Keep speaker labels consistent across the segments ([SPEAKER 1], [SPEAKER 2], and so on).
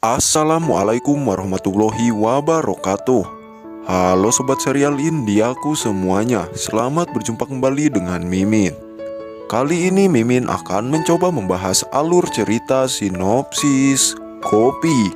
[SPEAKER 1] Assalamualaikum warahmatullahi wabarakatuh. Halo sobat serial Indiaku semuanya, selamat berjumpa kembali dengan Mimin. Kali ini Mimin akan mencoba membahas alur cerita sinopsis Kopi.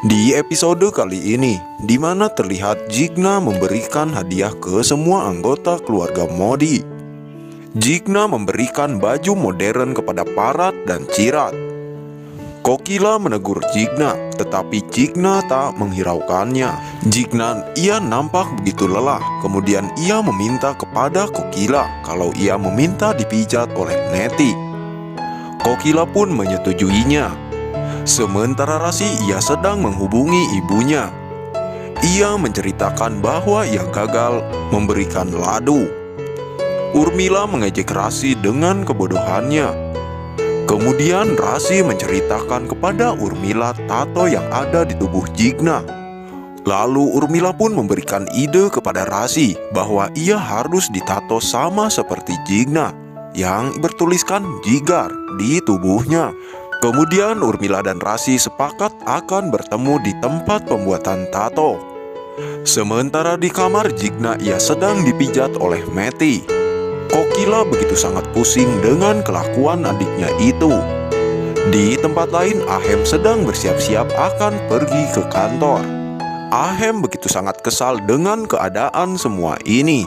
[SPEAKER 1] Di episode kali ini, di mana terlihat Jigna memberikan hadiah ke semua anggota keluarga Modi. Jigna memberikan baju modern kepada Parat dan Cirat. Kokila menegur Jigna, tetapi Jigna tak menghiraukannya. Ia nampak begitu lelah. Kemudian ia meminta kepada Kokila kalau ia meminta dipijat oleh Neti. Kokila pun menyetujuinya. Sementara Rasi ia sedang menghubungi ibunya. Ia menceritakan bahwa ia gagal memberikan ladu. Urmila mengejek Rasi dengan kebodohannya. Kemudian Rasi menceritakan kepada Urmila tato yang ada di tubuh Jigna. Lalu Urmila pun memberikan ide kepada Rasi bahwa ia harus ditato sama seperti Jigna yang bertuliskan Jigar di tubuhnya. Kemudian Urmila dan Rasi sepakat akan bertemu di tempat pembuatan tato. Sementara di kamar Jigna ia sedang dipijat oleh Meti. Kokila begitu sangat pusing dengan kelakuan adiknya itu. Di tempat lain, Ahem sedang bersiap-siap akan pergi ke kantor. Ahem begitu sangat kesal dengan keadaan semua ini.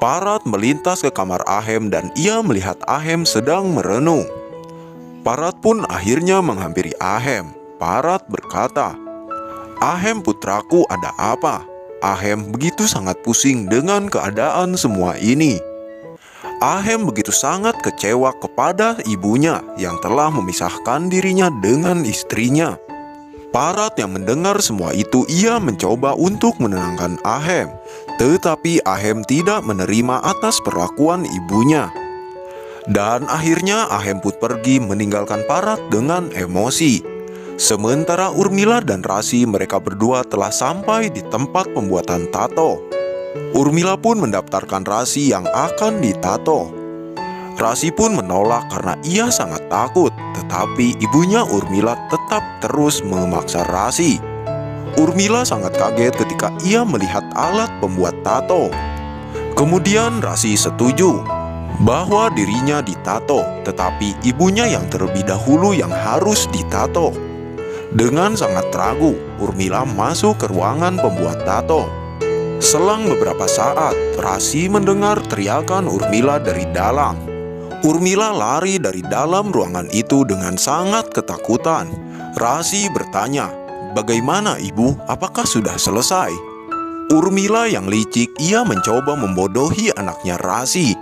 [SPEAKER 1] Parat melintas ke kamar Ahem dan ia melihat Ahem sedang merenung. Parat pun akhirnya menghampiri Ahem. Parat berkata, "Ahem putraku, ada apa?" Ahem begitu sangat pusing dengan keadaan semua ini. Ahem begitu sangat kecewa kepada ibunya yang telah memisahkan dirinya dengan istrinya. Parat yang mendengar semua itu, ia mencoba untuk menenangkan Ahem. Tetapi Ahem tidak menerima atas perlakuan ibunya. Dan akhirnya Ahem pun pergi meninggalkan Parat dengan emosi. Sementara Urmila dan Rasi, mereka berdua telah sampai di tempat pembuatan tato. Urmila pun mendaftarkan Rasi yang akan ditato. Rasi pun menolak karena ia sangat takut, tetapi ibunya Urmila tetap terus memaksa Rasi. Urmila sangat kaget ketika ia melihat alat pembuat tato. Kemudian Rasi setuju bahwa dirinya ditato, tetapi ibunya yang terlebih dahulu yang harus ditato. Dengan sangat ragu, Urmila masuk ke ruangan pembuat tato. Selang beberapa saat, Rasi mendengar teriakan Urmila dari dalam. Urmila lari dari dalam ruangan itu dengan sangat ketakutan. Rasi bertanya, "Bagaimana ibu? Apakah sudah selesai?" Urmila yang licik, ia mencoba membodohi anaknya Rasi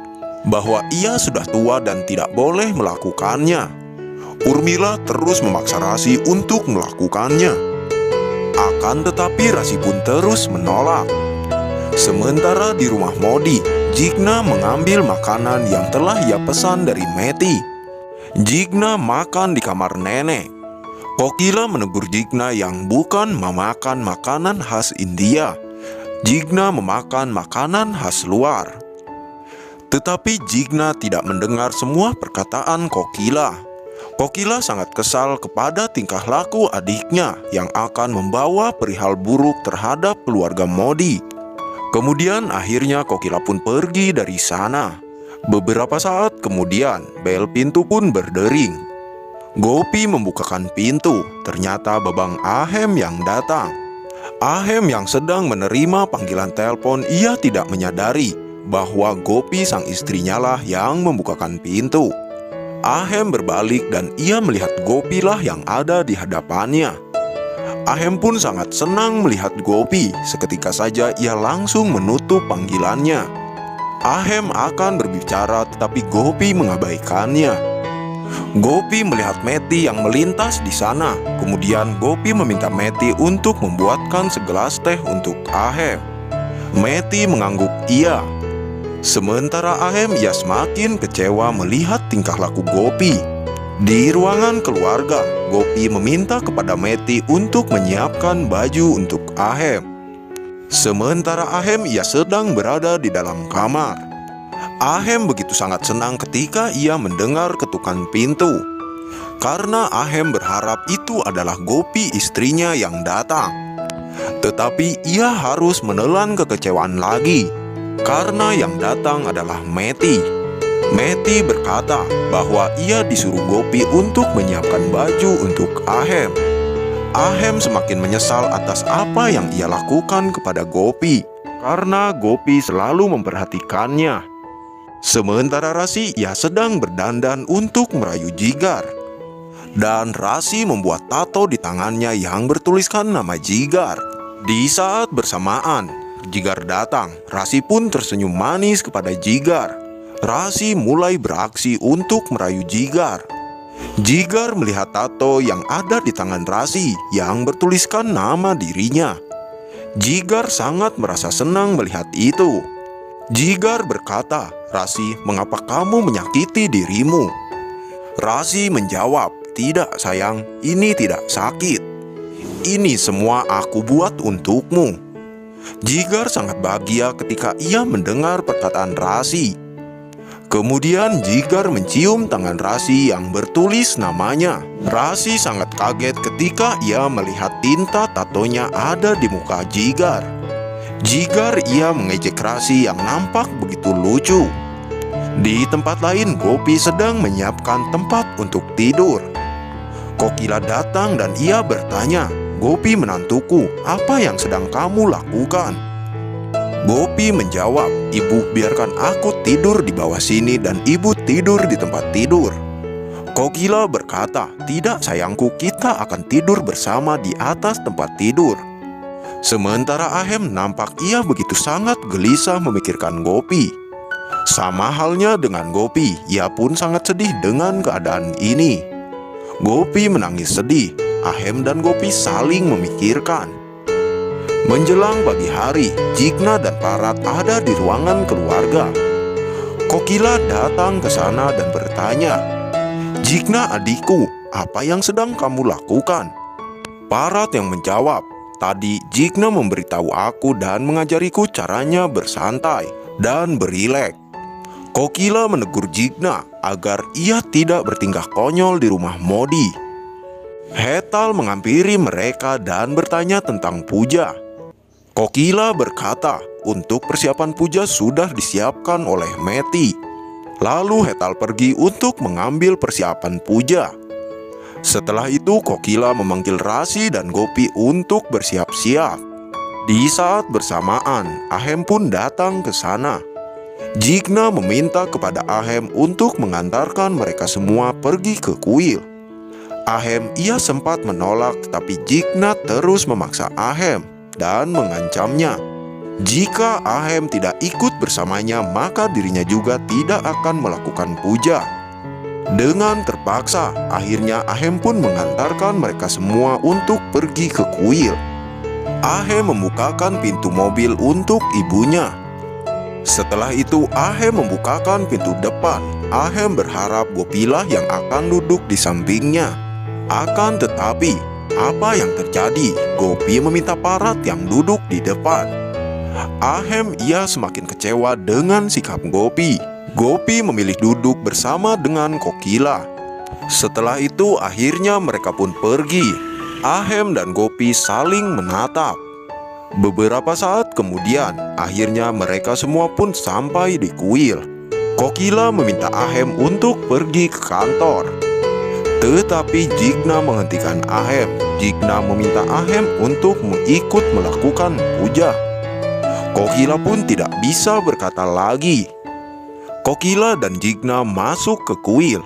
[SPEAKER 1] bahwa ia sudah tua dan tidak boleh melakukannya. Urmila terus memaksa Rasi untuk melakukannya. Akan tetapi Rasi pun terus menolak. Sementara di rumah Modi, Jigna mengambil makanan yang telah ia pesan dari Meti. Jigna makan di kamar nenek. Kokila menegur Jigna yang bukan memakan makanan khas India. Jigna memakan makanan khas luar. Tetapi Jigna tidak mendengar semua perkataan Kokila. Kokila sangat kesal kepada tingkah laku adiknya yang akan membawa perihal buruk terhadap keluarga Modi. Kemudian akhirnya Kokila pun pergi dari sana. Beberapa saat kemudian bel pintu pun berdering. Gopi membukakan pintu. Ternyata Babang Ahem yang datang. Ahem yang sedang menerima panggilan telepon, ia tidak menyadari bahwa Gopi sang istrinya lah yang membukakan pintu. Ahem berbalik dan ia melihat Gopi lah yang ada di hadapannya. Ahem pun sangat senang melihat Gopi. Seketika saja ia langsung menutup panggilannya. Ahem akan berbicara tetapi Gopi mengabaikannya. Gopi melihat Meti yang melintas di sana. Kemudian Gopi meminta Meti untuk membuatkan segelas teh untuk Ahem. Meti mengangguk iya. Sementara Ahem ia semakin kecewa melihat tingkah laku Gopi. Di ruangan keluarga, Gopi meminta kepada Meti untuk menyiapkan baju untuk Ahem. Sementara Ahem ia sedang berada di dalam kamar. Ahem begitu sangat senang ketika ia mendengar ketukan pintu. karena Ahem berharap itu adalah Gopi istrinya yang datang. Tetapi ia harus menelan kekecewaan lagi, karena yang datang adalah Meti. Meti berkata bahwa ia disuruh Gopi untuk menyiapkan baju untuk Ahem. Ahem semakin menyesal atas apa yang ia lakukan kepada Gopi, karena Gopi selalu memperhatikannya. Sementara Rasi ia sedang berdandan untuk merayu Jigar. Dan Rasi membuat tato di tangannya yang bertuliskan nama Jigar. Di saat bersamaan, Jigar datang. Rasi pun tersenyum manis kepada Jigar. Rasi mulai beraksi untuk merayu Jigar. Jigar melihat tato yang ada di tangan Rasi yang bertuliskan nama dirinya. Jigar sangat merasa senang melihat itu. Jigar berkata, "Rasi, mengapa kamu menyakiti dirimu?" Rasi menjawab, "Tidak sayang, ini tidak sakit. Ini semua aku buat untukmu." Jigar sangat bahagia ketika ia mendengar perkataan Rasi. Kemudian Jigar mencium tangan Rasi yang bertulis namanya. Rasi sangat kaget ketika ia melihat tinta tatonya ada di muka Jigar. Jigar ia mengejek Rasi yang nampak begitu lucu. Di tempat lain, Gopi sedang menyiapkan tempat untuk tidur. Kokila datang dan ia bertanya, "Gopi menantuku, apa yang sedang kamu lakukan?" Gopi menjawab, "Ibu, biarkan aku tidur di bawah sini dan ibu tidur di tempat tidur." Kokila berkata, "Tidak sayangku, kita akan tidur bersama di atas tempat tidur." Sementara Ahem nampak ia begitu sangat gelisah memikirkan Gopi. Sama halnya dengan Gopi, ia pun sangat sedih dengan keadaan ini. Gopi menangis sedih. Ahem dan Gopi saling memikirkan. Menjelang pagi hari, Jigna dan Parat ada di ruangan keluarga. Kokila datang ke sana dan bertanya, "Jigna adikku, apa yang sedang kamu lakukan?" Parat yang menjawab, "Tadi Jigna memberitahu aku dan mengajariku caranya bersantai dan berilek." Kokila menegur Jigna agar ia tidak bertingkah konyol di rumah Modi. Hetal menghampiri mereka dan bertanya tentang puja. Kokila berkata, untuk persiapan puja sudah disiapkan oleh Meti. Lalu Hetal pergi untuk mengambil persiapan puja. Setelah itu Kokila memanggil Rasi dan Gopi untuk bersiap-siap. Di saat bersamaan, Ahem pun datang ke sana. Jigna meminta kepada Ahem untuk mengantarkan mereka semua pergi ke kuil. Ahem ia sempat menolak, tetapi Jigna terus memaksa Ahem dan mengancamnya. Jika Ahem tidak ikut bersamanya, maka dirinya juga tidak akan melakukan puja. Dengan terpaksa, akhirnya Ahem pun mengantarkan mereka semua untuk pergi ke kuil. Ahem membukakan pintu mobil untuk ibunya. Setelah itu Ahem membukakan pintu depan. Ahem berharap Gopilah yang akan duduk di sampingnya. Akan tetapi, apa yang terjadi? Gopi meminta Parat yang duduk di depan. Ahem ia semakin kecewa dengan sikap Gopi. Gopi memilih duduk bersama dengan Kokila. Setelah itu akhirnya mereka pun pergi. Ahem dan Gopi saling menatap. Beberapa saat kemudian, akhirnya mereka semua pun sampai di kuil. Kokila meminta Ahem untuk pergi ke kantor. Tetapi Jigna menghentikan Ahem. Jigna meminta Ahem untuk ikut melakukan puja. Kokila pun tidak bisa berkata lagi. Kokila dan Jigna masuk ke kuil.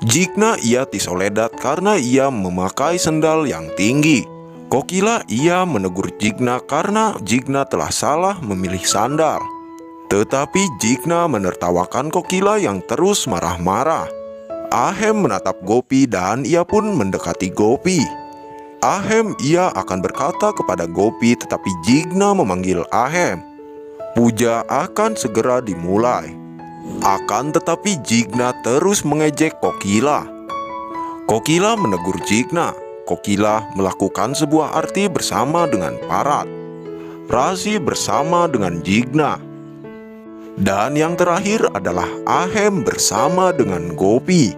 [SPEAKER 1] Jigna ia tisoledat karena ia memakai sendal yang tinggi. Kokila ia menegur Jigna karena Jigna telah salah memilih sandal. Tetapi Jigna menertawakan Kokila yang terus marah-marah. Ahem menatap Gopi dan ia pun mendekati Gopi. Ahem ia akan berkata kepada Gopi, tetapi Jigna memanggil Ahem. Puja akan segera dimulai. Akan tetapi Jigna terus mengejek Kokila. Kokila menegur Jigna. Kokila melakukan sebuah arti bersama dengan Parat. Rasi bersama dengan Jigna. Dan yang terakhir adalah Ahem bersama dengan Gopi.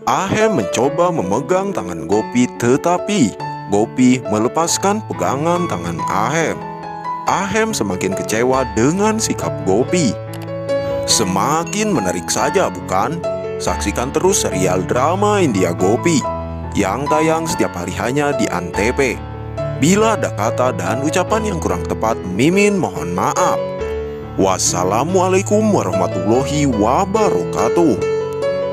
[SPEAKER 1] Ahem mencoba memegang tangan Gopi, tetapi Gopi melepaskan pegangan tangan Ahem. Ahem semakin kecewa dengan sikap Gopi. Semakin menarik saja, bukan? Saksikan terus serial drama India Gopi yang tayang setiap hari hanya di Antv. Bila ada kata dan ucapan yang kurang tepat, Mimin mohon maaf. Wassalamualaikum warahmatullahi wabarakatuh.